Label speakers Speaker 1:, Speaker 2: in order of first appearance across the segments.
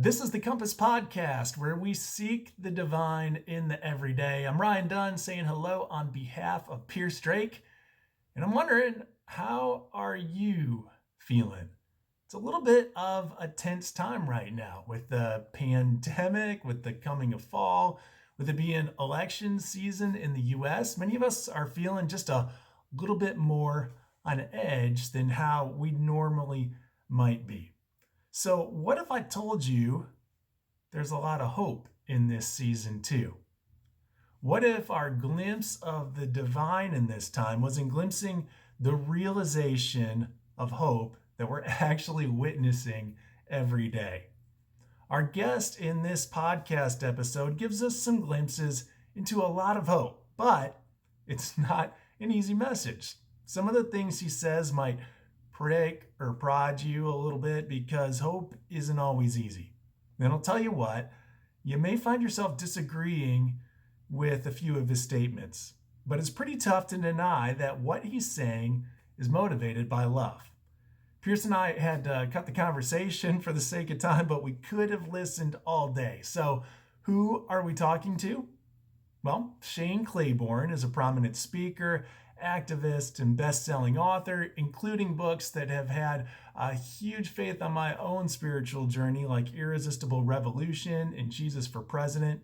Speaker 1: This is the Compass Podcast, where we seek the divine in the everyday. I'm Ryan Dunn saying hello on behalf of Pierce Drake, and I'm wondering, how are you feeling? It's a little bit of a tense time right now with the pandemic, with the coming of fall, with it being election season in the US. Many of us are feeling just a little bit more on edge than how we normally might be. So, what if I told you there's a lot of hope in this season, too? What if our glimpse of the divine in this time was in glimpsing the realization of hope that we're actually witnessing every day? Our guest in this podcast episode gives us some glimpses into a lot of hope, but it's not an easy message. Some of the things he says might prick or prod you a little bit because hope isn't always easy. And I'll tell you what, you may find yourself disagreeing with a few of his statements, but it's pretty tough to deny that what he's saying is motivated by love. Pierce and I had to cut the conversation for the sake of time, but we could have listened all day. So who are we talking to? Well, Shane Claiborne is a prominent speaker, activist, and best-selling author, including books that have had a huge faith on my own spiritual journey, like Irresistible Revolution and Jesus for President.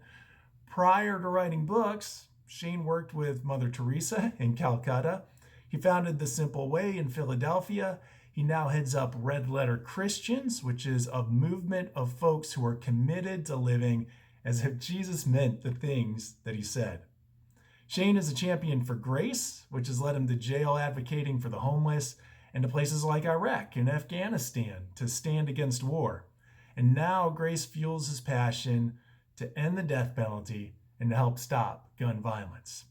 Speaker 1: Prior to writing books, Shane worked with Mother Teresa in Calcutta. He founded The Simple Way in Philadelphia. He now heads up Red Letter Christians, which is a movement of folks who are committed to living as if Jesus meant the things that he said. Shane is a champion for grace, which has led him to jail advocating for the homeless and to places like Iraq and Afghanistan to stand against war. And now grace fuels his passion to end the death penalty and to help stop gun violence.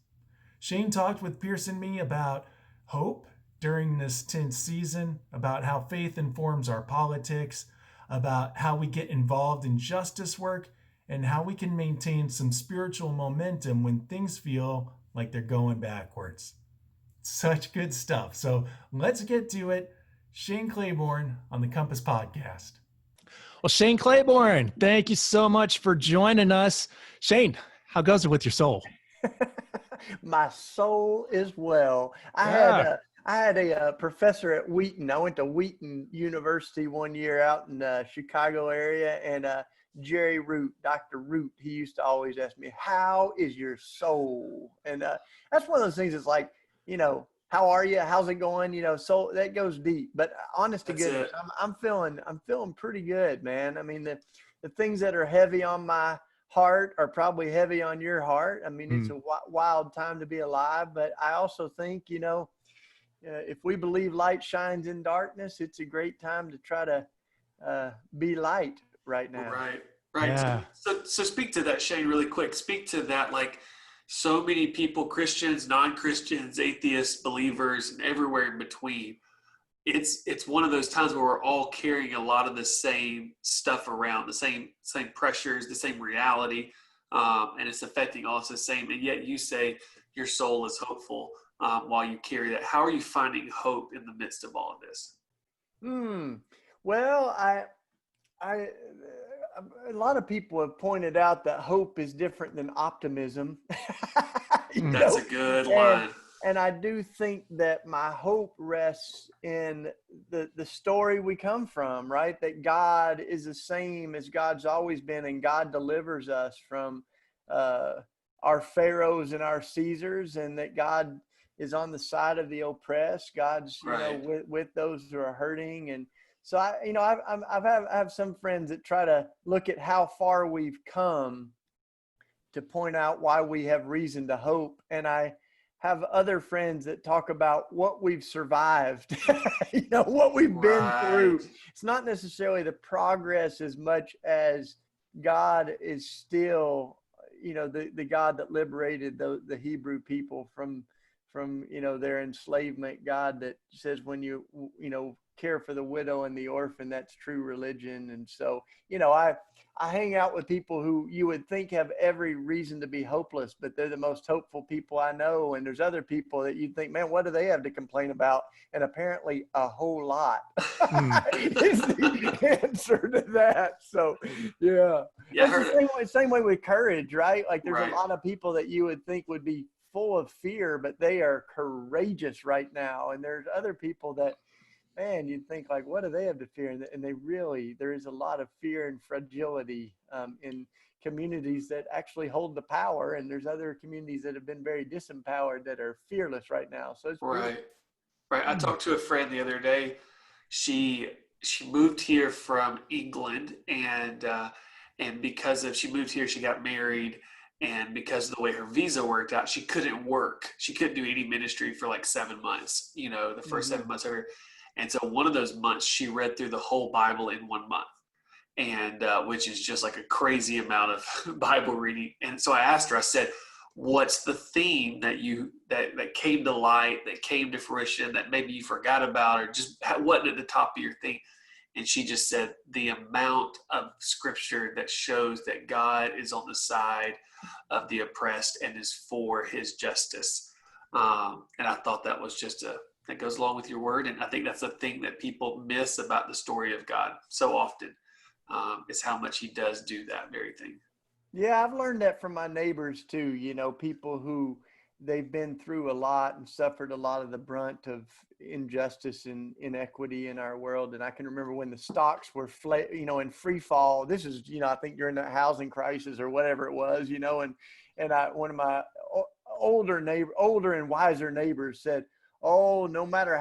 Speaker 1: Shane talked with Pierce and me about hope during this tense season, about how faith informs our politics, about how we get involved in justice work, and how we can maintain some spiritual momentum when things feel like they're going backwards. Such good stuff. So let's get to it. Shane Claiborne on the Compass Podcast. Well, Shane Claiborne, thank you so much for joining us. Shane, how goes it with your soul?
Speaker 2: My soul is well. I had a professor at Wheaton. I went to Wheaton University one year out in the Chicago area, and Jerry Root, Dr. Root, he used to always ask me, how is your soul? And that's one of those things. It's like, how are you? How's it going? So that goes deep. But honest to goodness, I'm feeling pretty good, man. I mean, the things that are heavy on my heart are probably heavy on your heart. I mean, it's a wild time to be alive. But I also think, if we believe light shines in darkness, it's a great time to try to be light right now.
Speaker 3: Right.
Speaker 1: Yeah.
Speaker 3: So speak to that, Shane, really quick. Speak to that, like so many people, Christians, non-Christians, atheists, believers, and everywhere in between. It's one of those times where we're all carrying a lot of the same stuff around, the same pressures, the same reality, and it's affecting all us the same. And yet you say your soul is hopeful while you carry that. How are you finding hope in the midst of all of this?
Speaker 2: Well, a lot of people have pointed out that hope is different than optimism.
Speaker 3: That's a good line.
Speaker 2: And I do think that my hope rests in the story we come from, right? That God is the same as God's always been, and God delivers us from our Pharaohs and our Caesars, and that God is on the side of the oppressed. God's with those who are hurting. And so I have some friends that try to look at how far we've come to point out why we have reason to hope. And I have other friends that talk about what we've survived, what we've been through. It's not necessarily the progress as much as God is still, the God that liberated the Hebrew people from their enslavement. God that says, when care for the widow and the orphan. That's true religion. And so, I hang out with people who you would think have every reason to be hopeless, but they're the most hopeful people I know. And there's other people that you think, man, what do they have to complain about? And apparently a whole lot is the answer to that. So, yeah.
Speaker 3: Yeah,
Speaker 2: It's the same way with courage, right? Like there's
Speaker 3: Right.
Speaker 2: a lot of people that you would think would be full of fear, but they are courageous right now. And there's other people that, man, you'd think like, what do they have to fear? And they really, there is a lot of fear and fragility in communities that actually hold the power. And there's other communities that have been very disempowered that are fearless right now. So it's
Speaker 3: Right. Right. I talked to a friend the other day. She moved here from England, and because of she moved here, she got married, and because of the way her visa worked out, she couldn't work. She couldn't do any ministry for like 7 months. The 1st 7 months of her. And so one of those months, she read through the whole Bible in 1 month, and which is just like a crazy amount of Bible reading. And so I asked her, I said, what's the theme that that came to light, that came to fruition, that maybe you forgot about, or just wasn't at the top of your thing? And she just said the amount of scripture that shows that God is on the side of the oppressed and is for his justice. And I thought that was that goes along with your word. And I think that's the thing that people miss about the story of God so often, is how much he does do that very thing.
Speaker 2: Yeah, I've learned that from my neighbors too. People who they've been through a lot and suffered a lot of the brunt of injustice and inequity in our world. And I can remember when the stocks were in free fall. This is, I think during the housing crisis or whatever it was, one of my older and wiser neighbors said, "Oh, no matter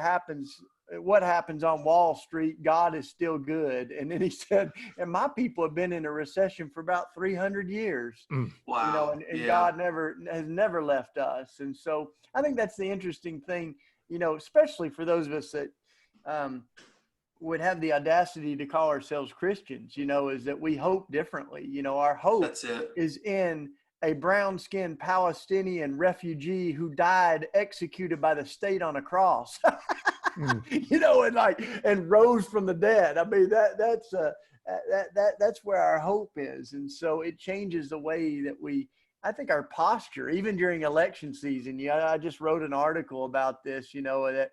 Speaker 2: what happens on Wall Street, God is still good." And then he said, "And my people have been in a recession for about 300 years."
Speaker 3: Wow.
Speaker 2: And
Speaker 3: Yeah.
Speaker 2: God has never left us. And so I think that's the interesting thing, especially for those of us that would have the audacity to call ourselves Christians, is that we hope differently. Our hope
Speaker 3: That's it.
Speaker 2: is in a brown-skinned Palestinian refugee who died executed by the state on a cross, and rose from the dead. I mean, that's where our hope is. And so it changes the way that I think our posture, even during election season. I just wrote an article about this, that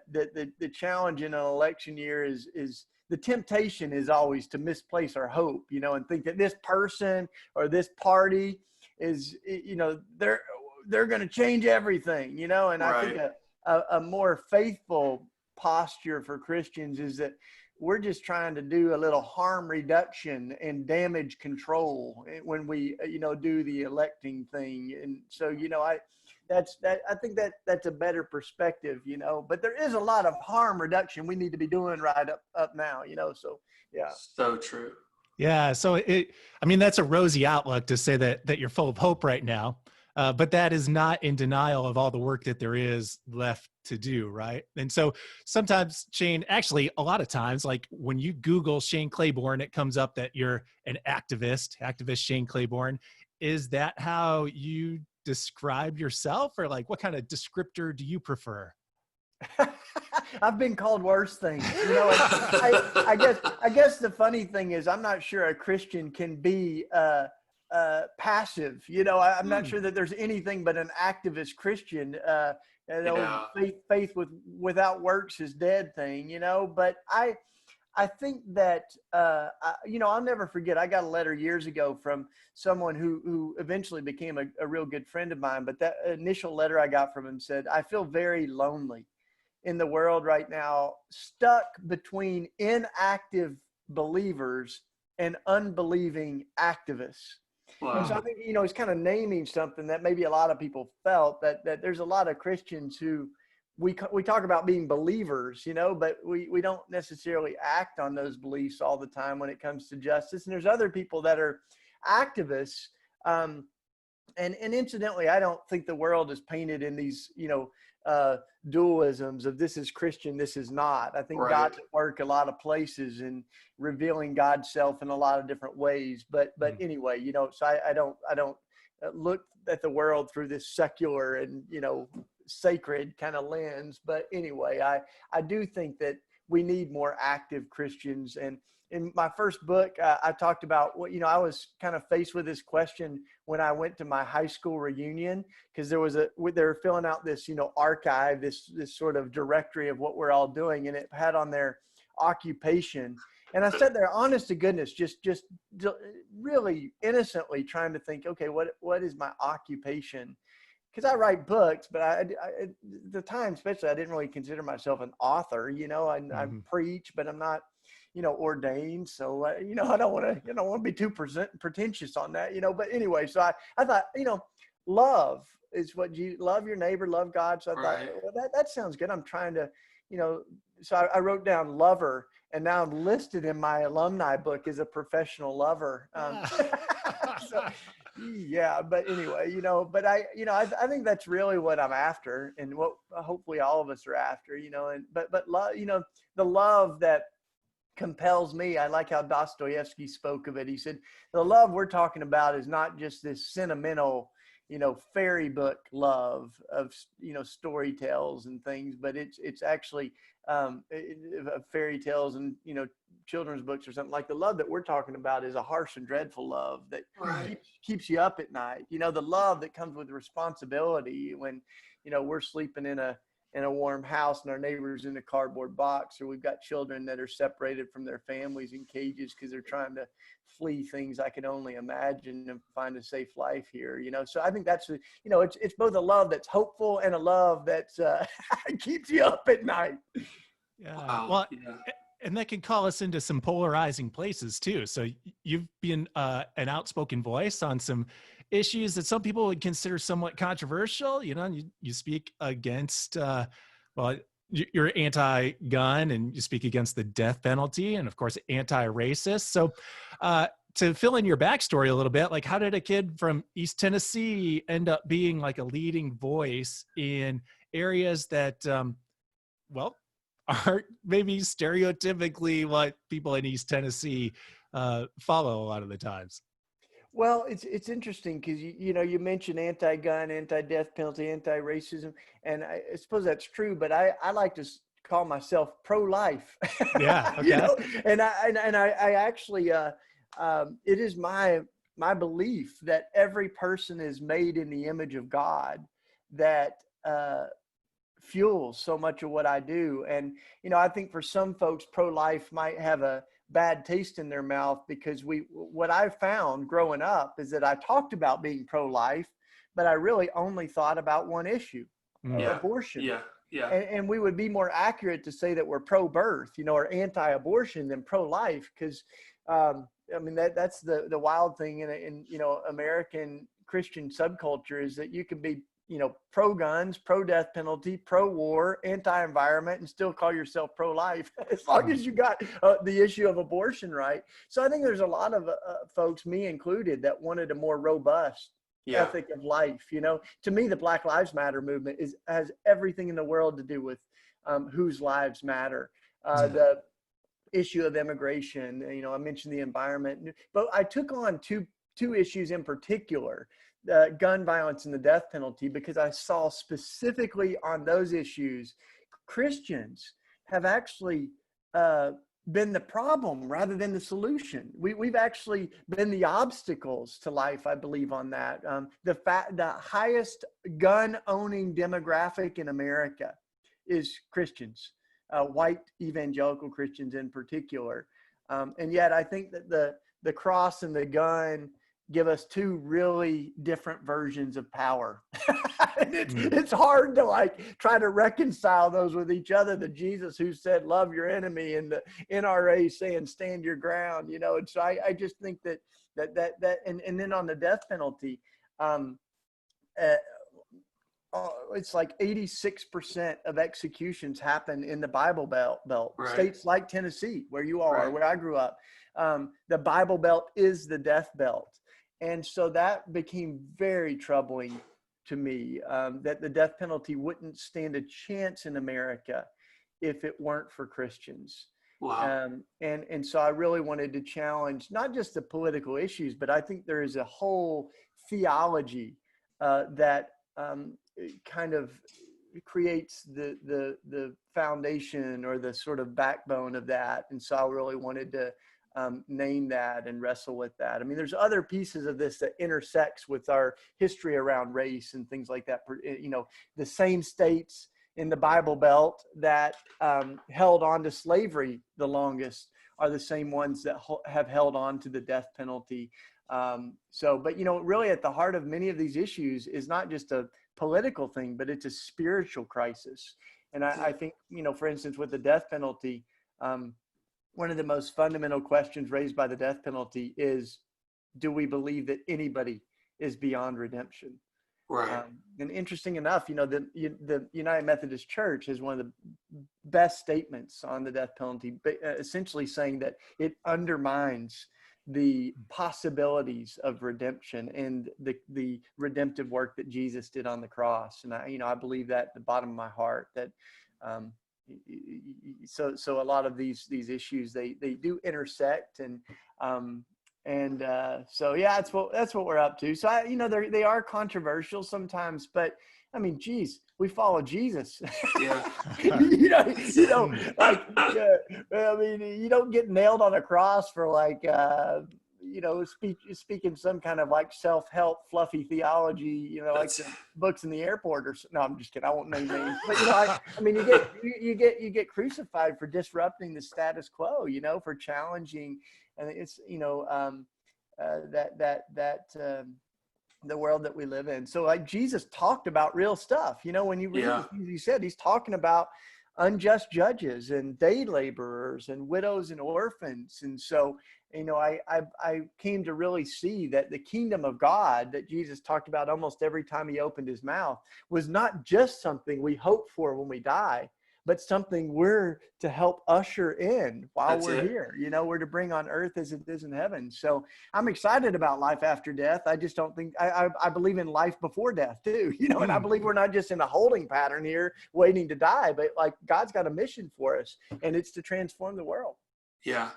Speaker 2: the challenge in an election year is the temptation is always to misplace our hope, and think that this person or this party is, they're going to change everything, and
Speaker 3: Right.
Speaker 2: I think a more faithful posture for Christians is that we're just trying to do a little harm reduction and damage control when we, do the electing thing. And so, I think that's a better perspective, but there is a lot of harm reduction we need to be doing right up now, so yeah.
Speaker 3: So true.
Speaker 1: Yeah. So that's a rosy outlook to say that you're full of hope right now. But that is not in denial of all the work that there is left to do, right? And so sometimes, Shane, actually a lot of times, like when you Google Shane Claiborne, it comes up that you're an activist Shane Claiborne. Is that how you describe yourself, or like what kind of descriptor do you prefer?
Speaker 2: I've been called worse things, I guess the funny thing is I'm not sure a Christian can be passive. I'm not sure that there's anything but an activist Christian. Faith without works is dead thing. But I think that I'll never forget. I got a letter years ago from someone who eventually became a real good friend of mine. But that initial letter I got from him said, "I feel very lonely in the world right now, stuck between inactive believers and unbelieving activists."
Speaker 3: Wow.
Speaker 2: And so I think, he's kind of naming something that maybe a lot of people felt, that there's a lot of Christians who we talk about being believers, but we don't necessarily act on those beliefs all the time when it comes to justice. And there's other people that are activists. And incidentally, I don't think the world is painted in these, dualisms of this is Christian, this is not. I think
Speaker 3: Right.
Speaker 2: God's at work a lot of places and revealing God's self in a lot of different ways. But anyway, so I don't look at the world through this secular and, sacred kind of lens. But anyway, I do think that we need more active Christians. And in my first book, I talked about what, I was kind of faced with this question when I went to my high school reunion, because they were filling out this, archive, this sort of directory of what we're all doing. And it had on their occupation. And I sat there, honest to goodness, just really innocently trying to think, okay, what is my occupation? Because I write books, but at the time, especially, I didn't really consider myself an author. I preach, but I'm not, ordained. So, I don't want to be too pretentious on that, But anyway, so I thought, love is what you love your neighbor, love God. So I thought, well, that sounds good. I'm trying to, so I wrote down lover, and now I'm listed in my alumni book as a professional lover. So, yeah, but anyway, but I think that's really what I'm after, and what hopefully all of us are after, but love, the love that compels me. I like how Dostoevsky spoke of it. He said, the love we're talking about is not just this sentimental, fairy book love of, story tales and things, but it's actually fairy tales and, children's books or something. Like the love that we're talking about is a harsh and dreadful love that keeps you up at night. The love that comes with responsibility when, we're sleeping in a warm house and our neighbor's in a cardboard box, or we've got children that are separated from their families in cages because they're trying to flee things I can only imagine and find a safe life here. So I think that's, it's both a love that's hopeful and a love that keeps you up at night.
Speaker 4: Yeah.
Speaker 3: Wow.
Speaker 4: Well,
Speaker 3: Yeah.
Speaker 4: and that can call us into some polarizing places too. So you've been an outspoken voice on some issues that some people would consider somewhat controversial. You speak against, you're anti-gun, and you speak against the death penalty, and of course, anti-racist. So to fill in your backstory a little bit, like how did a kid from East Tennessee end up being like a leading voice in areas that, aren't maybe stereotypically what people in East Tennessee follow a lot of the times?
Speaker 2: Well, it's interesting because you mentioned anti-gun, anti-death penalty, anti-racism, and I suppose that's true. But I like to call myself pro-life.
Speaker 4: Yeah. Okay.
Speaker 2: And I actually it is my belief that every person is made in the image of God, that fuels so much of what I do. And, I think for some folks, pro-life might have a bad taste in their mouth, because what I found growing up is that I talked about being pro-life, but I really only thought about one issue, abortion.
Speaker 3: Yeah.
Speaker 2: And we would be more accurate to say that we're pro-birth, or anti-abortion than pro-life. Because, that's the wild thing in American Christian subculture, is that you can be pro-guns, pro-death penalty, pro-war, anti-environment, and still call yourself pro-life, as long as you got the issue of abortion right. So I think there's a lot of folks, me included, that wanted a more robust ethic of life. To me, the Black Lives Matter movement has everything in the world to do with whose lives matter. The issue of immigration, I mentioned the environment, but I took on two issues in particular: gun violence and the death penalty, because I saw specifically on those issues, Christians have actually been the problem rather than the solution. We've actually been the obstacles to life, I believe, on that. The highest gun owning demographic in America is Christians, white evangelical Christians in particular. And yet I think that the cross and the gun give us two really different versions of power. And it's hard to try to reconcile those with each other. The Jesus who said, love your enemy, and the NRA saying, stand your ground, And so I just think that and then on the death penalty, it's like 86% of executions happen in the Bible Belt. Right. States like Tennessee, where you all are, where I grew up. The Bible Belt is the death belt. And so that became very troubling to me, that the death penalty wouldn't stand a chance in America if it weren't for Christians.
Speaker 3: Wow.
Speaker 2: And so I really wanted to challenge not just the political issues, but I think there is a whole theology that kind of creates the foundation or the sort of backbone of that. And so I really wanted to name that and wrestle with that. I mean, there's other pieces of this that intersects with our history around race and things like that. You know, the same states in the Bible Belt that held on to slavery the longest are the same ones that have held on to the death penalty. But, you know, really at the heart of many of these issues is not just a political thing, but it's a spiritual crisis. And I think, you know, for instance, with the death penalty, one of the most fundamental questions raised by the death penalty is, do we believe that anybody is beyond redemption?
Speaker 3: Right.
Speaker 2: And interesting enough, you know, the United Methodist Church is one of the best statements on the death penalty, essentially saying that it undermines the possibilities of redemption and the redemptive work that Jesus did on the cross. And I believe that at the bottom of my heart, that so a lot of these issues, they do intersect, so yeah, that's what we're up to. So they are controversial sometimes, but I mean, geez, we follow Jesus.
Speaker 3: Yeah.
Speaker 2: Like, I mean, you don't get nailed on a cross for like, speaking some kind of like self-help fluffy theology, like the books in the airport no, I'm just kidding. I won't name names, but I mean, you get crucified for disrupting the status quo, for challenging, and it's, the world that we live in. So like Jesus talked about real stuff, when you read the things he said, he's talking about unjust judges and day laborers and widows and orphans. And so, I came to really see that the kingdom of God that Jesus talked about almost every time he opened his mouth was not just something we hope for when we die, but something we're to help usher in while we're here. We're to bring on earth as it is in heaven. So I'm excited about life after death. I just don't think, I believe in life before death too, and I believe we're not just in a holding pattern here waiting to die, but like God's got a mission for us, and it's to transform the world.
Speaker 3: Yeah.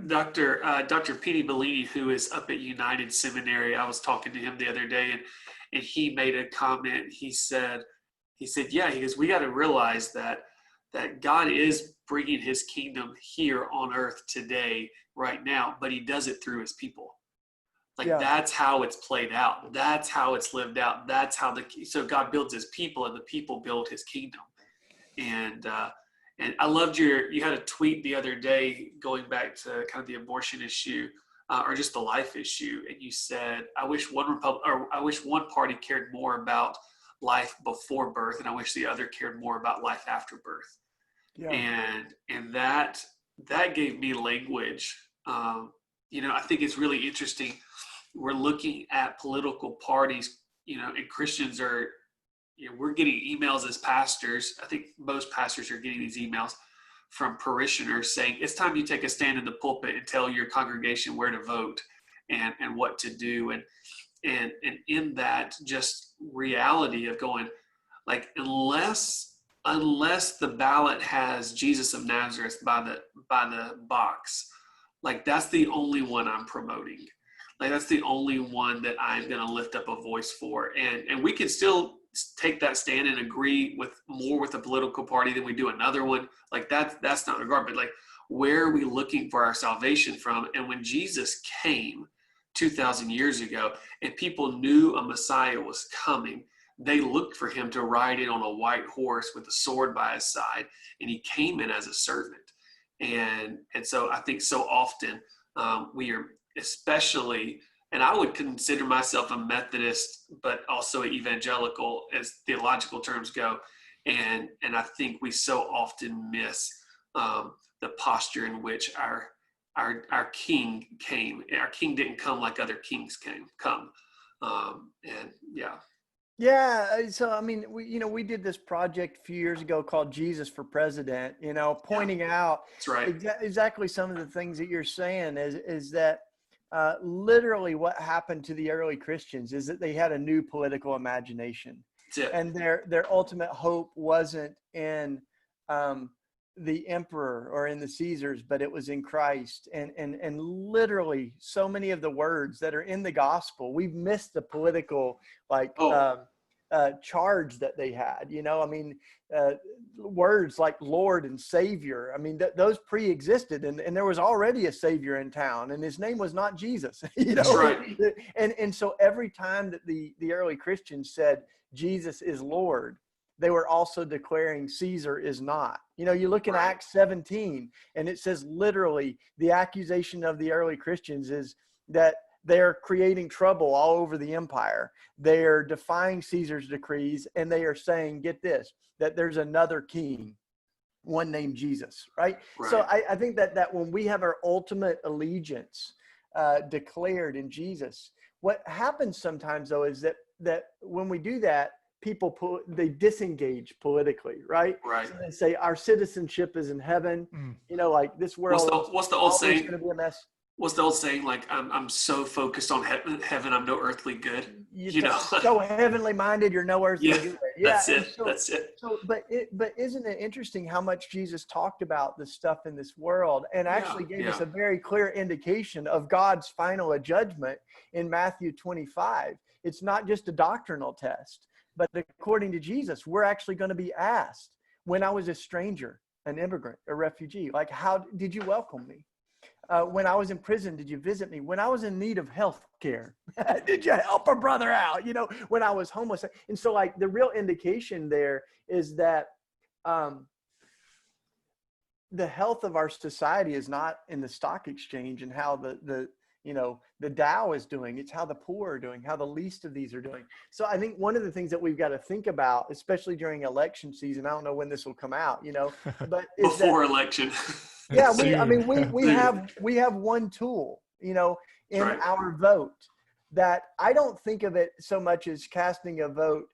Speaker 3: Dr. Petey Bellini, who is up at United Seminary, I was talking to him the other day, and he made a comment. He said, yeah, he goes, we got to realize that God is bringing his kingdom here on earth today, right now, but he does it through his people. That's how it's played out. That's how it's lived out. That's how so God builds his people, and the people build his kingdom. And I loved you had a tweet the other day going back to kind of the abortion issue, or just the life issue. And you said, I wish one party cared more about life before birth, and I wish the other cared more about life after birth. Yeah. And that gave me language. I think it's really interesting. We're looking at political parties, and Christians are, we're getting emails as pastors. I think most pastors are getting these emails from parishioners saying, it's time you take a stand in the pulpit and tell your congregation where to vote and what to do. And in that just reality of going, like, unless the ballot has Jesus of Nazareth by the box, like, that's the only one I'm promoting. Like, that's the only one that I'm going to lift up a voice for. And we can still take that stand and agree more with a political party than we do another one. Like, that's not regard, but like, where are we looking for our salvation from? And when Jesus came 2,000 years ago and people knew a Messiah was coming, they looked for him to ride in on a white horse with a sword by his side, and he came in as a servant. And so I think so often we are, especially, and I would consider myself a Methodist, but also evangelical as theological terms go. And I think we so often miss the posture in which our king came. Our king didn't come like other kings come.
Speaker 2: Yeah. So, I mean, we did this project a few years ago called Jesus for President, pointing out
Speaker 3: that's right.
Speaker 2: Exactly some of the things that you're saying is that literally what happened to the early Christians is that they had a new political imagination, and their ultimate hope wasn't in the emperor or in the Caesars, but it was in Christ. And literally so many of the words that are in the gospel, we've missed the political charge that they had. I mean, words like Lord and Savior. I mean, those pre-existed, and there was already a Savior in town, and his name was not Jesus.
Speaker 3: That's right.
Speaker 2: And so every time that the early Christians said Jesus is Lord, they were also declaring Caesar is not. You look in
Speaker 3: Right.
Speaker 2: Acts 17, and it says literally the accusation of the early Christians is that they're creating trouble all over the empire. They're defying Caesar's decrees, and they are saying, get this, that there's another king, one named Jesus, right? So I think that when we have our ultimate allegiance declared in Jesus, what happens sometimes, though, is that when we do that, people they disengage politically, right?
Speaker 3: Right.
Speaker 2: So they say our citizenship is in heaven. Like this world
Speaker 3: What's the old
Speaker 2: is
Speaker 3: saying?
Speaker 2: going to be a mess.
Speaker 3: What's the old saying? Like, I'm so focused on heaven, I'm no earthly good.
Speaker 2: So heavenly minded, you're no earthly good. Yeah,
Speaker 3: that's it. That's it.
Speaker 2: So, but isn't it interesting how much Jesus talked about the stuff in this world, and actually gave us a very clear indication of God's final judgment in Matthew 25? It's not just a doctrinal test, but according to Jesus, we're actually going to be asked, when I was a stranger, an immigrant, a refugee, like, how did you welcome me? When I was in prison, did you visit me? When I was in need of health care, did you help a brother out? When I was homeless. And so, like, the real indication there is that the health of our society is not in the stock exchange and how the Dow is doing. It's how the poor are doing, how the least of these are doing. So I think one of the things that we've got to think about, especially during election season, I don't know when this will come out, but
Speaker 3: before election.
Speaker 2: Yeah, we have one tool, in our vote, that I don't think of it so much as casting a vote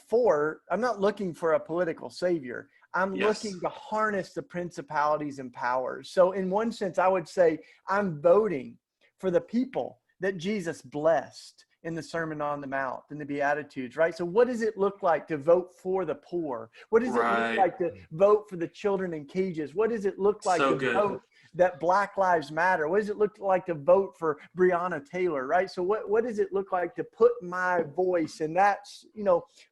Speaker 2: for. I'm not looking for a political savior. I'm looking to harness the principalities and powers. So in one sense, I would say I'm voting for the people that Jesus blessed in the Sermon on the Mount and the Beatitudes, right? So what does it look like to vote for the poor? What does it look like to vote for the children in cages? What does it look like vote that Black Lives Matter? What does it look like to vote for Breonna Taylor, right? So what does it look like to put my voice, and that's,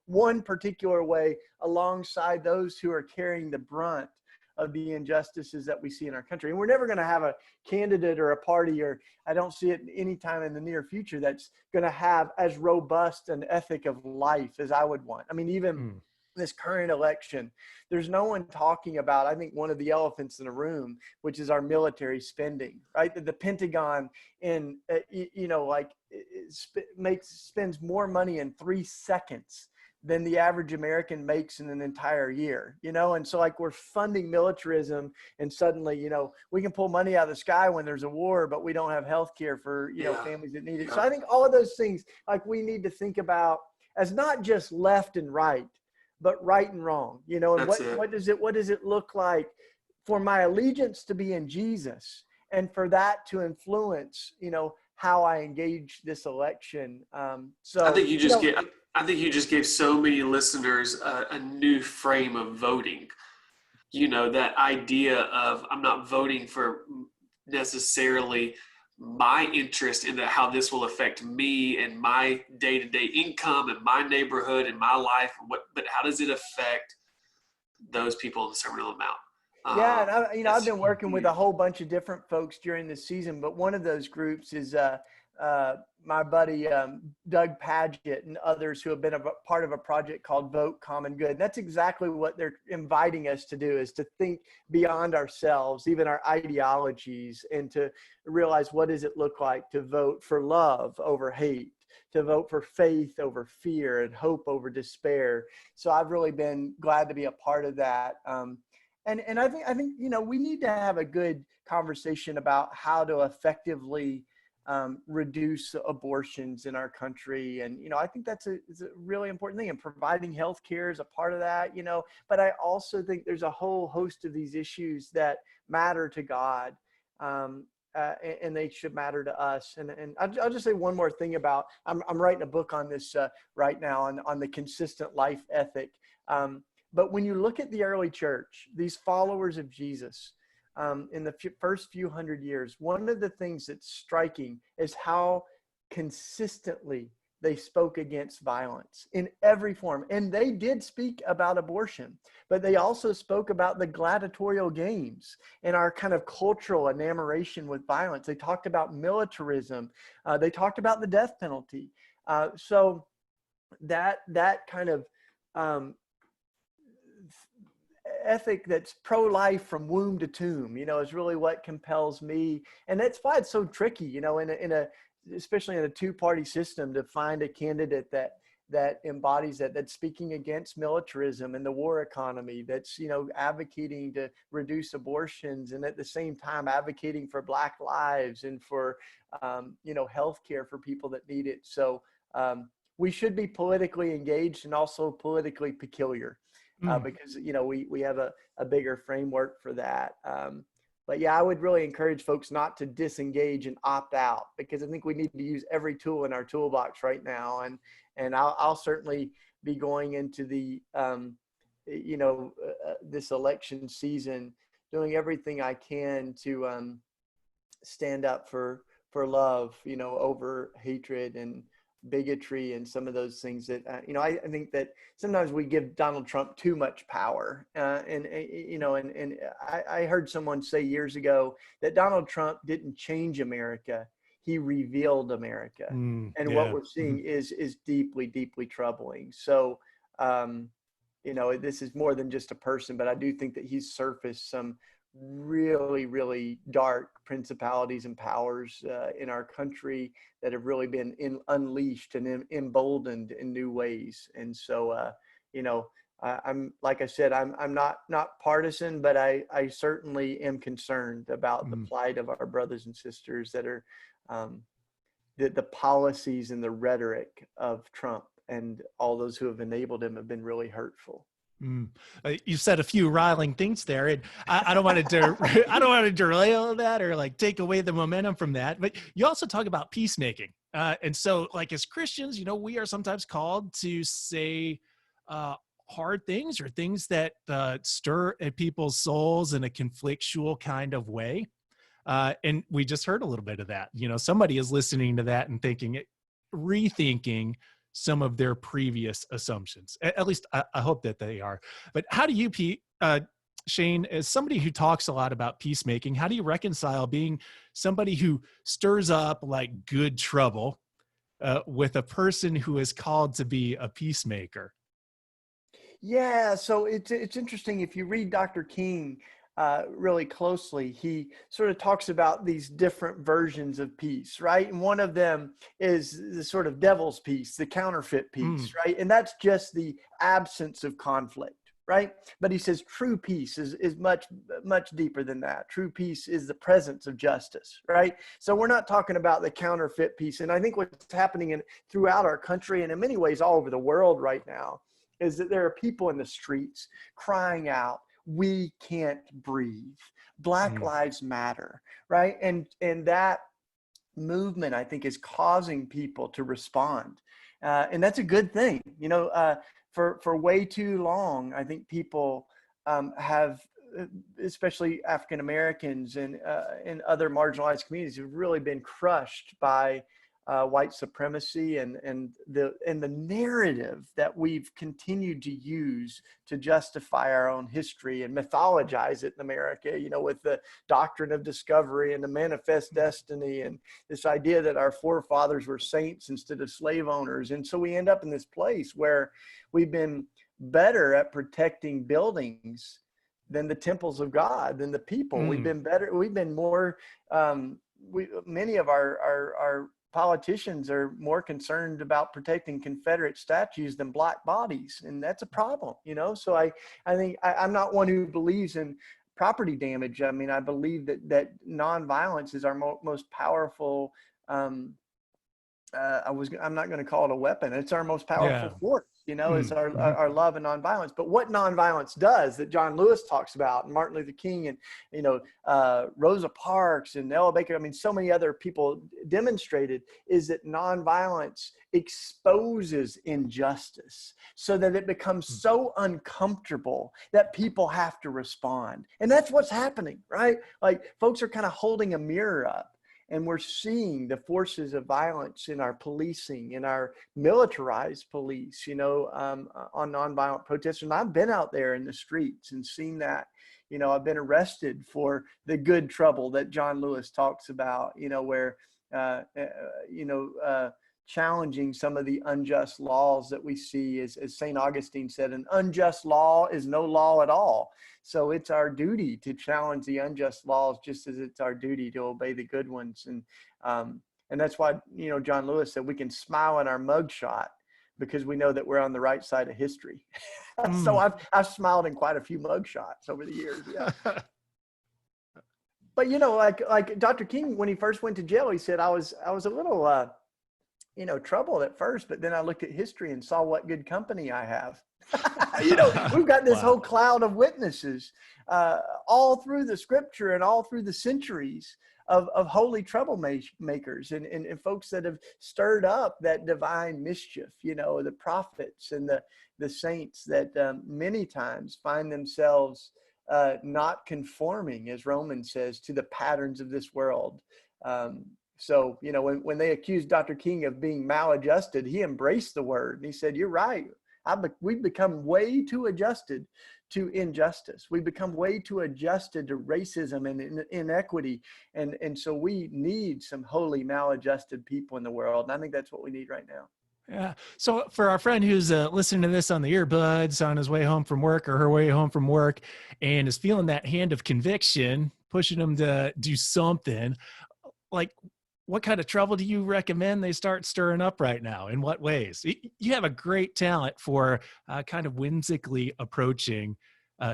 Speaker 2: one particular way, alongside those who are carrying the brunt of the injustices that we see in our country. And we're never going to have a candidate or a party, or I don't see it anytime in the near future, that's going to have as robust an ethic of life as I would want. I mean, even this current election, there's no one talking about, I think, one of the elephants in the room, which is our military spending, right? That the Pentagon spends more money in 3 seconds than the average American makes in an entire year, And so, like, we're funding militarism, and suddenly, we can pull money out of the sky when there's a war, but we don't have health care for, families that need it. So I think all of those things, like, we need to think about as not just left and right, but right and wrong, and what does it look like for my allegiance to be in Jesus, and for that to influence, how I engage this election. So
Speaker 3: I think you just gave so many listeners a new frame of voting. That idea of, I'm not voting for necessarily my interest in how this will affect me and my day-to-day income and my neighborhood and my life, but how does it affect those people in the Sermon on the Mount?
Speaker 2: Yeah, and I've been working with a whole bunch of different folks during this season, but one of those groups is my buddy Doug Padgett and others who have been a part of a project called Vote Common Good. And that's exactly what they're inviting us to do, is to think beyond ourselves, even our ideologies, and to realize, what does it look like to vote for love over hate, to vote for faith over fear, and hope over despair. So I've really been glad to be a part of that. And I think we need to have a good conversation about how to effectively reduce abortions in our country. And, I think that's a really important thing, and providing health care is a part of that, but I also think there's a whole host of these issues that matter to God, and they should matter to us. And I'll just say one more thing about, I'm writing a book on this right now on the consistent life ethic. But when you look at the early church, these followers of Jesus, in the first few hundred years, one of the things that's striking is how consistently they spoke against violence in every form. And they did speak about abortion, but they also spoke about the gladiatorial games and our kind of cultural enamoration with violence. They talked about militarism. They talked about the death penalty. So that kind of ethic that's pro-life from womb to tomb, is really what compels me. And that's why it's so tricky, especially in a two-party system, to find a candidate that embodies that's speaking against militarism and the war economy, that's, advocating to reduce abortions, and at the same time advocating for Black lives and for, healthcare for people that need it. So we should be politically engaged and also politically peculiar. Because, we have a bigger framework for that. But yeah, I would really encourage folks not to disengage and opt out, because I think we need to use every tool in our toolbox right now. And I'll certainly be going into the, this election season, doing everything I can to stand up for love, over hatred and bigotry and some of those things that, I think that sometimes we give Donald Trump too much power. And I heard someone say years ago that Donald Trump didn't change America. He revealed America. And what we're seeing is deeply, deeply troubling. So, this is more than just a person, but I do think that he's surfaced some really, really dark principalities and powers in our country that have really been unleashed and emboldened in new ways. And so, I'm, like I said, I'm not partisan, but I certainly am concerned about the plight of our brothers and sisters that are the policies and the rhetoric of Trump and all those who have enabled him have been really hurtful.
Speaker 4: You said a few riling things there, and I don't want to I don't want to derail that or like take away the momentum from that. But you also talk about peacemaking, and so like as Christians, we are sometimes called to say hard things or things that stir at people's souls in a conflictual kind of way. And we just heard a little bit of that. Somebody is listening to that and rethinking some of their previous assumptions. At least I hope that they are. But how do you, Shane, as somebody who talks a lot about peacemaking, how do you reconcile being somebody who stirs up like good trouble with a person who is called to be a peacemaker?
Speaker 2: Yeah, so it's interesting. If you read Dr. King really closely, he sort of talks about these different versions of peace, right? And one of them is the sort of devil's peace, the counterfeit peace, right? And that's just the absence of conflict, right? But he says true peace is much, much deeper than that. True peace is the presence of justice, right? So we're not talking about the counterfeit peace. And I think what's happening throughout our country and in many ways all over the world right now is that there are people in the streets crying out, "We can't breathe. Black Lives Matter," right? And that movement, I think, is causing people to respond. And that's a good thing. For way too long, I think people have, especially African Americans and other marginalized communities, have really been crushed by white supremacy and the narrative that we've continued to use to justify our own history and mythologize it in America, with the doctrine of discovery and the manifest destiny and this idea that our forefathers were saints instead of slave owners. And so we end up in this place where we've been better at protecting buildings than the temples of God, than the people. We've been better. We've been more, many of our politicians are more concerned about protecting Confederate statues than Black bodies. And that's a problem, So I think I'm not one who believes in property damage. I mean, I believe that nonviolence is our most powerful, I'm not going to call it a weapon. It's our most powerful force, is our love and nonviolence. But what nonviolence does, that John Lewis talks about, and Martin Luther King, and Rosa Parks and Ella Baker, so many other people demonstrated, is that nonviolence exposes injustice so that it becomes so uncomfortable that people have to respond. And that's what's happening, right? Like folks are kind of holding a mirror up And we're seeing the forces of violence in our policing, in our militarized police, on nonviolent protests. And I've been out there in the streets and seen that. I've been arrested for the good trouble that John Lewis talks about, where, challenging some of the unjust laws that we see. As St. Augustine said, an unjust law is no law at all. So it's our duty to challenge the unjust laws, just as it's our duty to obey the good ones. And that's why, John Lewis said we can smile in our mugshot because we know that we're on the right side of history. So I've smiled in quite a few mugshots over the years. Yeah. But, like Dr. King, when he first went to jail, he said, I was a little, troubled at first, but then I looked at history and saw what good company I have. We've got this whole cloud of witnesses all through the scripture and all through the centuries of holy troublemakers and folks that have stirred up that divine mischief, the prophets and the saints that many times find themselves not conforming, as Romans says, to the patterns of this world. So, when they accused Dr. King of being maladjusted, he embraced the word. And he said, you're right. We've become way too adjusted to injustice. We've become way too adjusted to racism and inequity. And so we need some holy maladjusted people in the world. And I think that's what we need right now.
Speaker 4: Yeah. So for our friend who's listening to this on the earbuds on his way home from work or her way home from work and is feeling that hand of conviction, pushing them to do something, like, what kind of trouble do you recommend they start stirring up right now? In what ways? You have a great talent for kind of whimsically approaching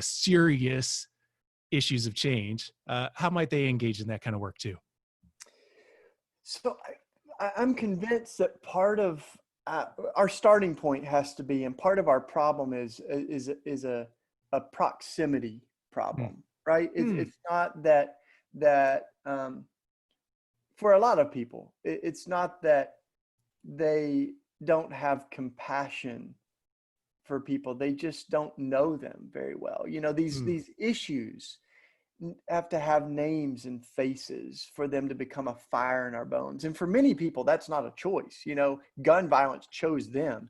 Speaker 4: serious issues of change. How might they engage in that kind of work too?
Speaker 2: So I'm convinced that part of our starting point has to be, and part of our problem is a proximity problem, right? It's not that for a lot of people, it's not that they don't have compassion for people. They just don't know them very well. These issues have to have names and faces for them to become a fire in our bones. And for many people, that's not a choice. Gun violence chose them.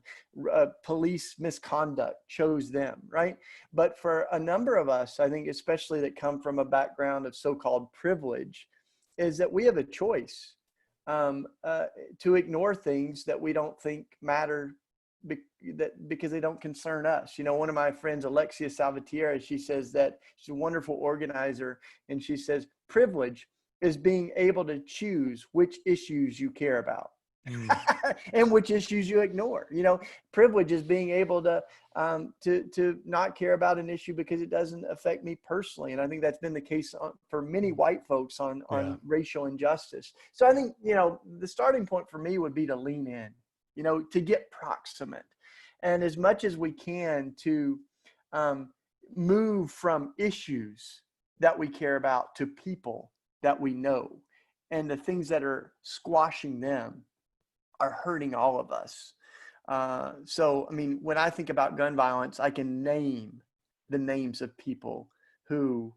Speaker 2: Police misconduct chose them, right? But for a number of us, I think, especially that come from a background of so-called privilege, is that we have a choice to ignore things that we don't think matter because they don't concern us. One of my friends, Alexia Salvatierra, she says that she's a wonderful organizer, and she says privilege is being able to choose which issues you care about and which issues you ignore. Privilege is being able to not care about an issue because it doesn't affect me personally. And I think that's been the case for many white folks on racial injustice. So I think, the starting point for me would be to lean in, to get proximate, and as much as we can to move from issues that we care about to people that we know, and the things that are squashing them are hurting all of us. So, when I think about gun violence, I can name the names of people who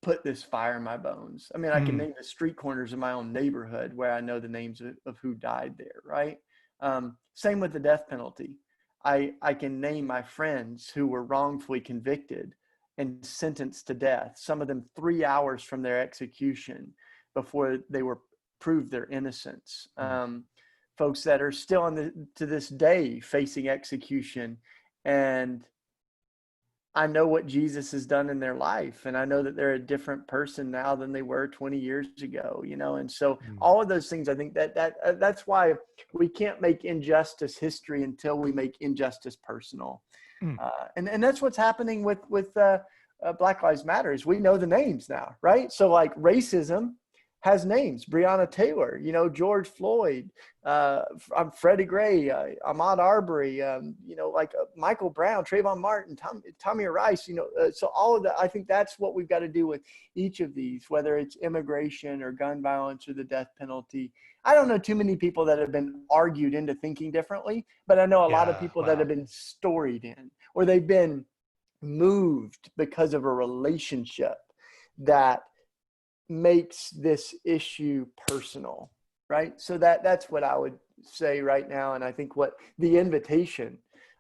Speaker 2: put this fire in my bones. I can name the street corners of my own neighborhood where I know the names of who died there, right? Same with the death penalty. I can name my friends who were wrongfully convicted and sentenced to death, some of them 3 hours from their execution before they were proved their innocence. Folks that are still to this day facing execution, and I know what Jesus has done in their life, and I know that they're a different person now than they were 20 years ago, and so all of those things, I think that's why we can't make injustice history until we make injustice personal. And that's what's happening with Black Lives Matter, is we know the names now, right? So like racism has names: Breonna Taylor, George Floyd, Freddie Gray, Ahmaud Arbery, Michael Brown, Trayvon Martin, Tommy Rice, so all of that. I think that's what we've got to do with each of these, whether it's immigration or gun violence or the death penalty. I don't know too many people that have been argued into thinking differently, but I know a lot of people that have been storied in, or they've been moved because of a relationship that makes this issue personal, right? So that's what I would say right now. And I think what the invitation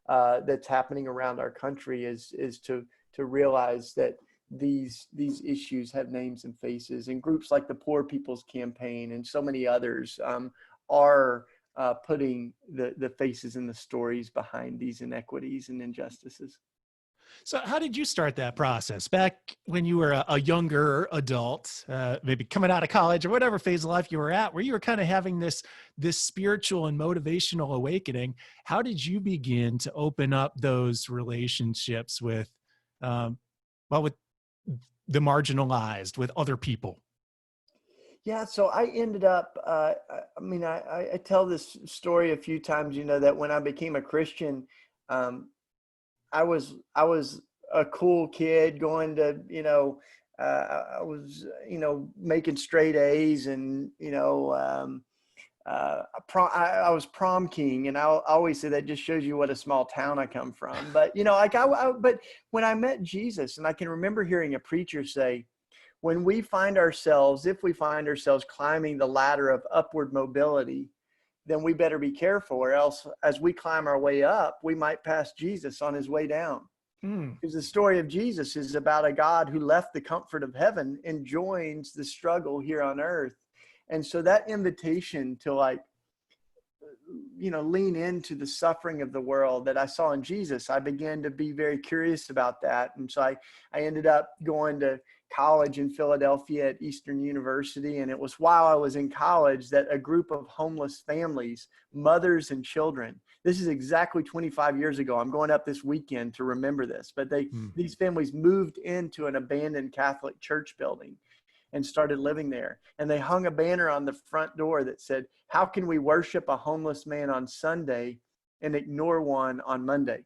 Speaker 2: that's happening around our country is to realize that these issues have names and faces, and groups like the Poor People's Campaign and so many others are putting the faces and the stories behind these inequities and injustices.
Speaker 4: So how did you start that process back when you were a younger adult, maybe coming out of college or whatever phase of life you were at, where you were kind of having this spiritual and motivational awakening? How did you begin to open up those relationships with, with the marginalized, with other people?
Speaker 2: Yeah, so I ended up, I tell this story a few times, that when I became a Christian, I was a cool kid going to, I was, making straight A's, and, I was prom king, and I always say that just shows you what a small town I come from. But, but when I met Jesus, and I can remember hearing a preacher say, if we find ourselves climbing the ladder of upward mobility, then we better be careful, or else as we climb our way up, we might pass Jesus on his way down. Because the story of Jesus is about a God who left the comfort of heaven and joins the struggle here on earth. And so that invitation to lean into the suffering of the world that I saw in Jesus, I began to be very curious about that. And so I ended up going to college in Philadelphia at Eastern University. And it was while I was in college that a group of homeless families, mothers and children, this is exactly 25 years ago. I'm going up this weekend to remember this, but these families moved into an abandoned Catholic church building and started living there. And they hung a banner on the front door that said, "How can we worship a homeless man on Sunday and ignore one on Monday?"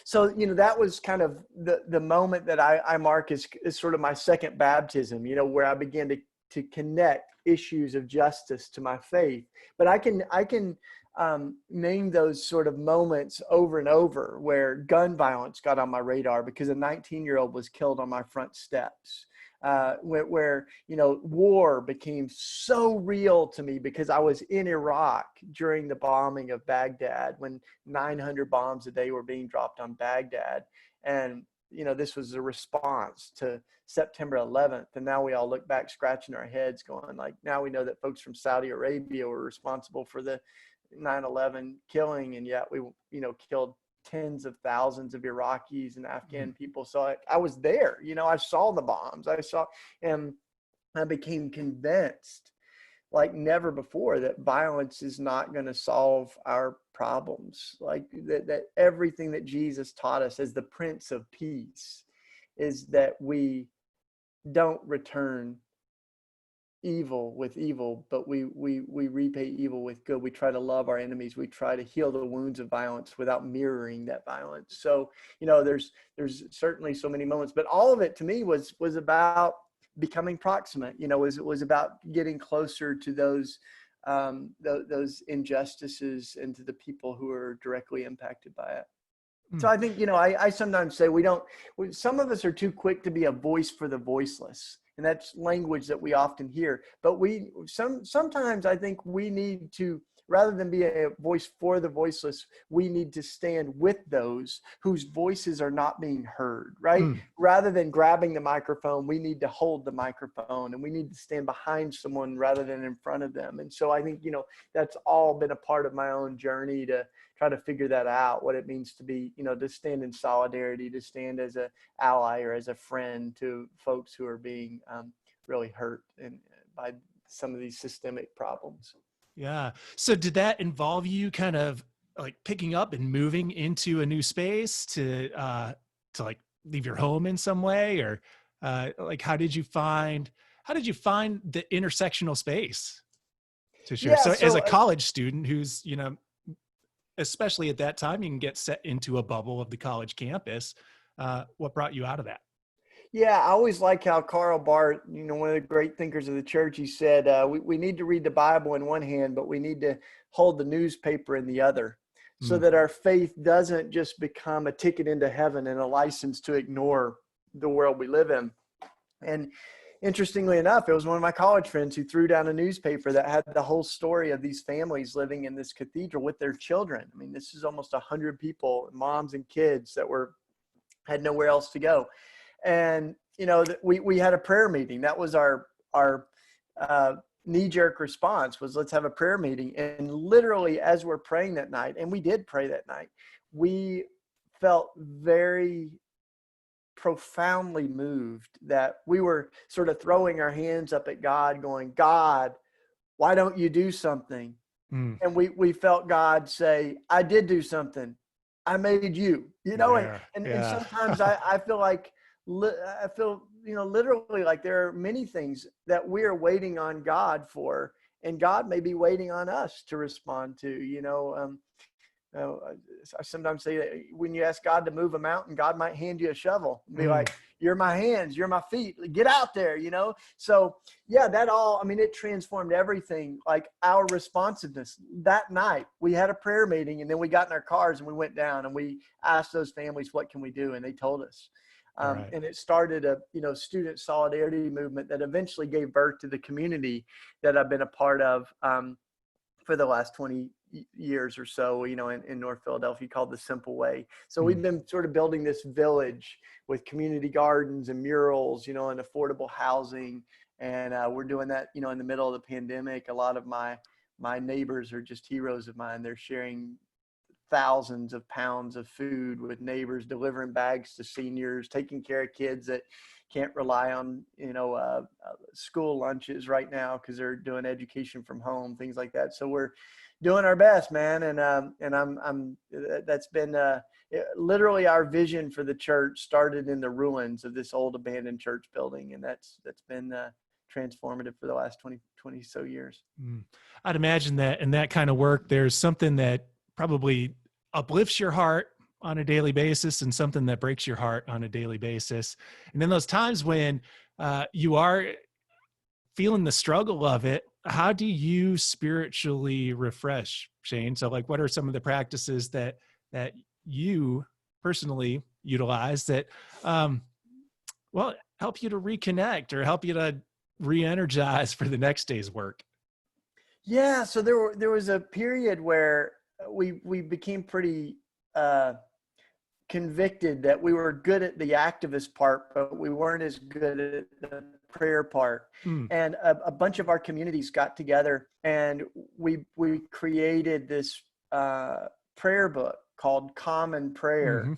Speaker 2: So, that was kind of the moment that I mark as sort of my second baptism, where I began to connect issues of justice to my faith. But I can name those sort of moments over and over where gun violence got on my radar because a 19-year-old was killed on my front steps. Where war became so real to me because I was in Iraq during the bombing of Baghdad, when 900 bombs a day were being dropped on Baghdad. And, this was a response to September 11th. And now we all look back scratching our heads going now we know that folks from Saudi Arabia were responsible for the 9/11 killing. And yet we, killed tens of thousands of Iraqis and Afghan people. So I was there, I saw the bombs, and I became convinced like never before that violence is not going to solve our problems. That everything that Jesus taught us as the Prince of Peace is that we don't return evil with evil, but we repay evil with good. We try to love our enemies. We try to heal the wounds of violence without mirroring that violence. So, there's certainly so many moments, but all of it to me was about becoming proximate. It was about getting closer to those injustices and to the people who are directly impacted by it. So I think, I sometimes say some of us are too quick to be a voice for the voiceless. And that's language that we often hear. But sometimes I think we need to, rather than be a voice for the voiceless, we need to stand with those whose voices are not being heard, right? Rather than grabbing the microphone, we need to hold the microphone, and we need to stand behind someone rather than in front of them. And so I think, that's all been a part of my own journey to try to figure that out, what it means to be, to stand in solidarity, to stand as an ally or as a friend to folks who are being really hurt by some of these systemic problems.
Speaker 4: Yeah. So did that involve you kind of like picking up and moving into a new space to like leave your home in some way, or how did you find the intersectional space to share?
Speaker 2: Yeah,
Speaker 4: So as a
Speaker 2: so
Speaker 4: college student who's, especially at that time, you can get set into a bubble of the college campus. What brought you out of that?
Speaker 2: Yeah, I always like how Karl Barth, one of the great thinkers of the church, he said, we need to read the Bible in one hand, but we need to hold the newspaper in the other, so that our faith doesn't just become a ticket into heaven and a license to ignore the world we live in. And interestingly enough, it was one of my college friends who threw down a newspaper that had the whole story of these families living in this cathedral with their children. I mean, this is almost 100 people, moms and kids that had nowhere else to go. And, you know, we had a prayer meeting. That was our knee-jerk response was, let's have a prayer meeting. And literally as we're praying that night, and we did pray that night, we felt very profoundly moved that we were sort of throwing our hands up at God going, God, why don't you do something? And we felt God say, I did do something. I made you, you know, and sometimes I feel like, you know, literally like there are many things that we are waiting on God for, and God may be waiting on us to respond to, you know. I sometimes say that when you ask God to move a mountain, God might hand you a shovel and be like, you're my hands, you're my feet, get out there, you know? So yeah, I mean, it transformed everything, like our responsiveness. That night we had a prayer meeting, and then we got in our cars and we went down and we asked those families, what can we do? And they told us. And it started a, you know, student solidarity movement that eventually gave birth to the community that I've been a part of for the last 20 years or so, you know, in North Philadelphia, called the Simple Way. So we've been sort of building this village with community gardens and murals, you know, and affordable housing. And we're doing that, you know, in the middle of the pandemic. A lot of my neighbors are just heroes of mine. They're sharing thousands of pounds of food with neighbors, delivering bags to seniors, taking care of kids that can't rely on, you know, school lunches right now because they're doing education from home, things like that. So we're doing our best, man. And that's been literally our vision for the church started in the ruins of this old abandoned church building. And that's been transformative for the last 20 so years.
Speaker 4: I'd imagine that in that kind of work, there's something that probably uplifts your heart on a daily basis and something that breaks your heart on a daily basis. And in those times when you are feeling the struggle of it, how do you spiritually refresh, Shane? So like, what are some of the practices that you personally utilize that, well, help you to reconnect or help you to re-energize for the next day's work?
Speaker 2: Yeah. So there was a period where we became pretty convicted that we were good at the activist part, but we weren't as good at the prayer part. And a bunch of our communities got together, and we created this prayer book called Common Prayer.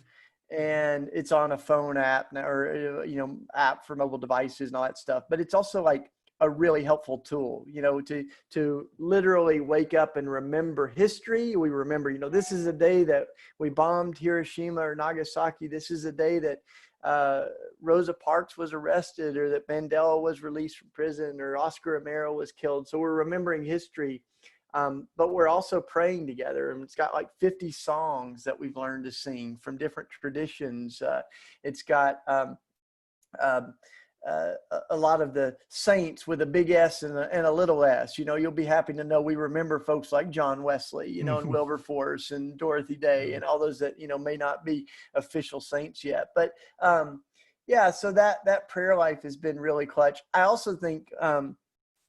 Speaker 2: And it's on a phone app now, or, you know, app for mobile devices and all that stuff. But it's also like a really helpful tool, you know, to literally wake up and remember history. We remember, you know, this is a day that we bombed Hiroshima or Nagasaki. This is a day that Rosa Parks was arrested, or that Mandela was released from prison, or Oscar Romero was killed. So we're remembering history, but we're also praying together. And it's got like 50 songs that we've learned to sing from different traditions. It's got a lot of the saints with a big S and a little s. You know, you'll be happy to know we remember folks like John Wesley, you know, and Wilberforce and Dorothy Day and all those that, you know, may not be official saints yet. But yeah, so that prayer life has been really clutch. I also think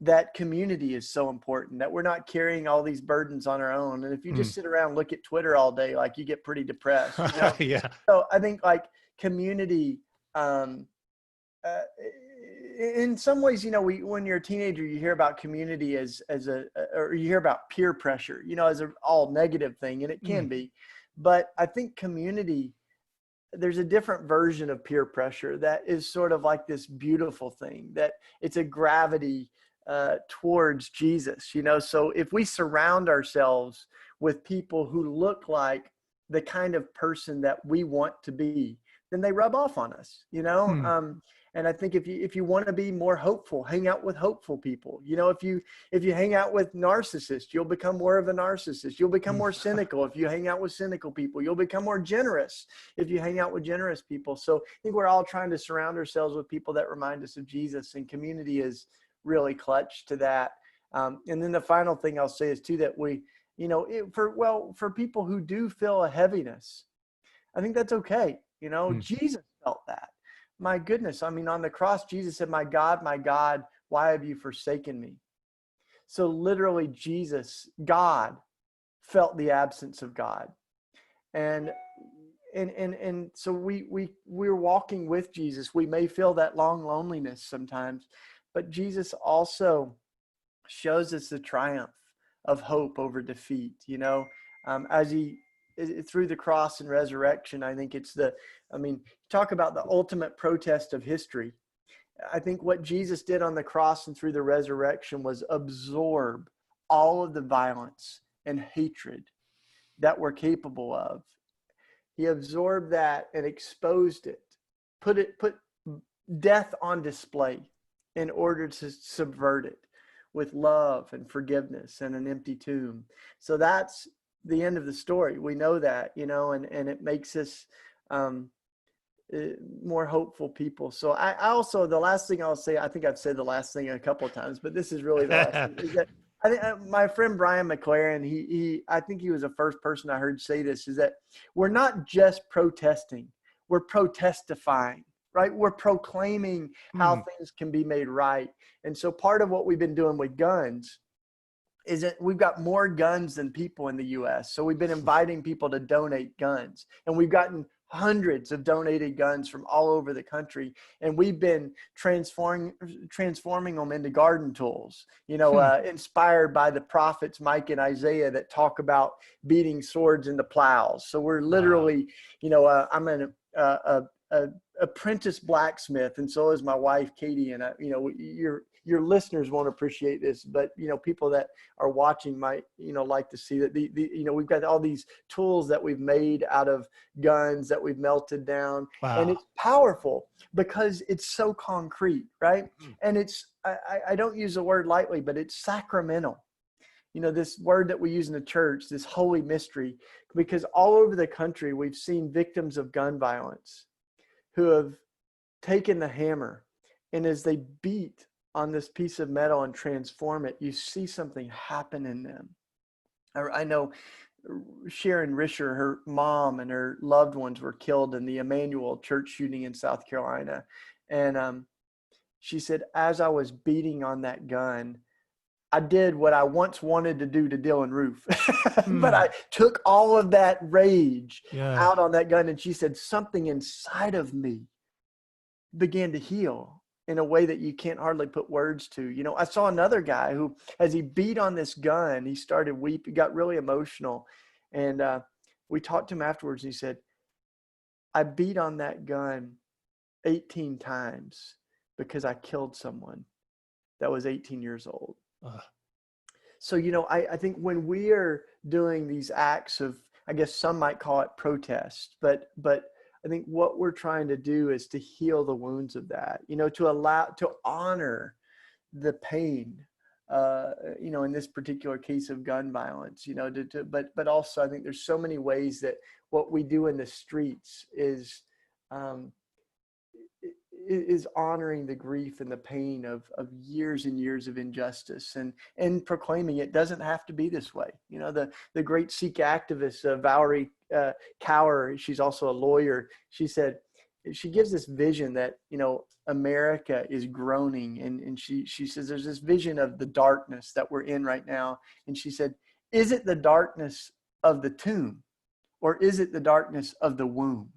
Speaker 2: that community is so important, that we're not carrying all these burdens on our own. And if you just sit around and look at Twitter all day, like, you get pretty depressed. You know?
Speaker 4: Yeah.
Speaker 2: So I think like community, in some ways, you know, when you're a teenager, you hear about community or you hear about peer pressure, you know, as an all negative thing, and it can be. But I think community, there's a different version of peer pressure that is sort of like this beautiful thing, that it's a gravity towards Jesus, you know. So if we surround ourselves with people who look like the kind of person that we want to be, then they rub off on us, you know. And I think if you want to be more hopeful, hang out with hopeful people. You know, if you hang out with narcissists, you'll become more of a narcissist. You'll become more cynical if you hang out with cynical people. You'll become more generous if you hang out with generous people. So I think we're all trying to surround ourselves with people that remind us of Jesus, and community is really clutch to that. And then the final thing I'll say is too, that we, you know, for people who do feel a heaviness, I think that's okay. You know, Jesus felt that. my goodness. I mean, on the cross, Jesus said, my God, why have you forsaken me? So literally Jesus, God, felt the absence of God. And so we're walking with Jesus. We may feel that long loneliness sometimes, but Jesus also shows us the triumph of hope over defeat. As he through the cross and resurrection, I think it's talk about the ultimate protest of history. I think what Jesus did on the cross and through the resurrection was absorb all of the violence and hatred that we're capable of. He absorbed that and exposed it, put death on display in order to subvert it with love and forgiveness and an empty tomb. So that's the end of the story. We know that, and it makes us more hopeful people. So I also, the last thing I'll say, I think I've said the last thing a couple of times, but this is really the last thing, is that I think my friend Brian McLaren, I think he was the first person I heard say this, is that we're not just protesting, we're protestifying, right? We're proclaiming how things can be made right. And so part of what we've been doing with guns is that we've got more guns than people in the US. So we've been inviting people to donate guns, and we've gotten hundreds of donated guns from all over the country. And we've been transforming them into garden tools, inspired by the prophets Mike and Isaiah that talk about beating swords into plows. So we're literally, I'm an apprentice blacksmith, and so is my wife Katie. And your listeners won't appreciate this, but people that are watching might like to see that we've got all these tools that we've made out of guns that we've melted down. Wow. And it's powerful because it's so concrete, right? And it's I don't use the word lightly, but it's sacramental. This word that we use in the church, this holy mystery, because all over the country we've seen victims of gun violence who have taken the hammer, and as they beat on this piece of metal and transform it, you see something happen in them. I know Sharon Risher, her mom and her loved ones were killed in the Emmanuel church shooting in South Carolina. And she said, as I was beating on that gun, I did what I once wanted to do to Dylan Roof, but I took all of that rage out on that gun. And she said, something inside of me began to heal in a way that you can't hardly put words to. I saw another guy who, as he beat on this gun, he started weeping, got really emotional. And we talked to him afterwards, and he said, I beat on that gun 18 times because I killed someone that was 18 years old. So, I think when we are doing these acts of, I guess some might call it protest, but I think what we're trying to do is to heal the wounds of that, to honor the pain, in this particular case of gun violence, but also I think there's so many ways that what we do in the streets is honoring the grief and the pain of years and years of injustice, and proclaiming it doesn't have to be this way. The great Sikh activist, Valerie Kaur, she's also a lawyer. She said, she gives this vision that, America is groaning. And she says, there's this vision of the darkness that we're in right now. And she said, is it the darkness of the tomb, or is it the darkness of the womb?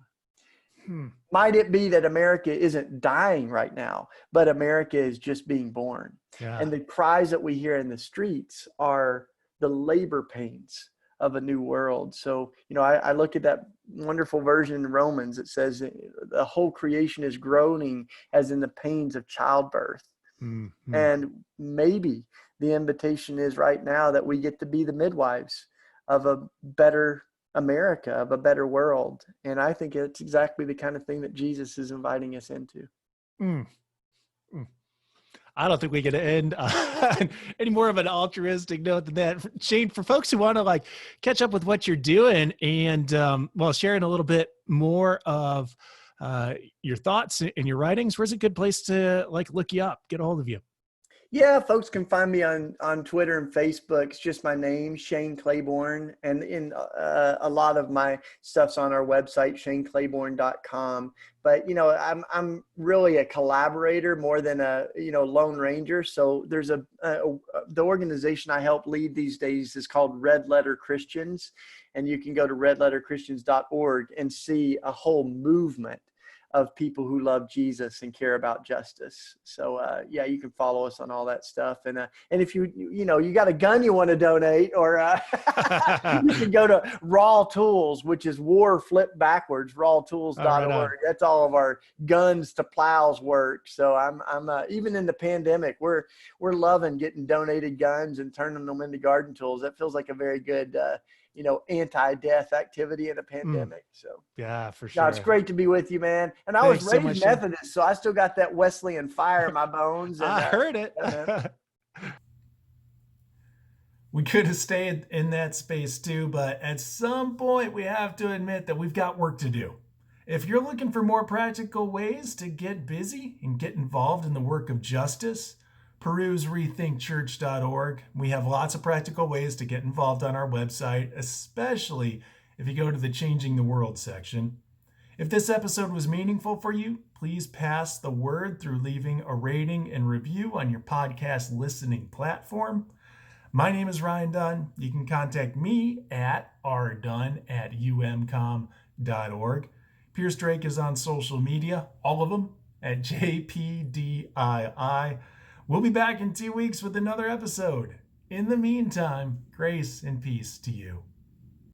Speaker 2: Might it be that America isn't dying right now, but America is just being born? Yeah. And the cries that we hear in the streets are the labor pains of a new world. So, I look at that wonderful version in Romans. It says the whole creation is groaning as in the pains of childbirth. Mm-hmm. And maybe the invitation is right now that we get to be the midwives of a better America, of a better world. And I think it's exactly the kind of thing that Jesus is inviting us into.
Speaker 4: I don't think we can end on any more of an altruistic note than that. Shane, for folks who want to catch up with what you're doing and sharing a little bit more of your thoughts and your writings, where's a good place to look you up, get a hold of you?
Speaker 2: Yeah, folks can find me on Twitter and Facebook. It's just my name, Shane Claiborne, and in a lot of my stuff's on our website, shaneclaiborne.com. But I'm really a collaborator more than a lone ranger. So there's the organization I help lead these days is called Red Letter Christians, and you can go to redletterchristians.org and see a whole movement of people who love Jesus and care about justice. So yeah, you can follow us on all that stuff. And if you got a gun you want to donate, or you can go to Raw Tools, which is war flipped backwards, rawtools.org.
Speaker 4: Right.
Speaker 2: That's all of our guns to plows work. So I'm even in the pandemic, we're loving getting donated guns and turning them into garden tools. That feels like a very good anti-death activity in a pandemic. So
Speaker 4: yeah, for
Speaker 2: no,
Speaker 4: sure.
Speaker 2: it's great to be with you, man. And I
Speaker 4: Thanks
Speaker 2: was
Speaker 4: so
Speaker 2: raised
Speaker 4: much, Shane.
Speaker 2: Methodist, so I still got that Wesleyan fire in my bones. And,
Speaker 4: I heard it.
Speaker 2: yeah,
Speaker 1: We could have stayed in that space too, but at some point we have to admit that we've got work to do. If you're looking for more practical ways to get busy and get involved in the work of justice, peruse rethinkchurch.org. We have lots of practical ways to get involved on our website, especially if you go to the Changing the World section. If this episode was meaningful for you, please pass the word through leaving a rating and review on your podcast listening platform. My name is Ryan Dunn. You can contact me at rdunn@umcom.org. Pierce Drake is on social media, all of them, at JPDII. We'll be back in 2 weeks with another episode. In the meantime, grace and peace to you.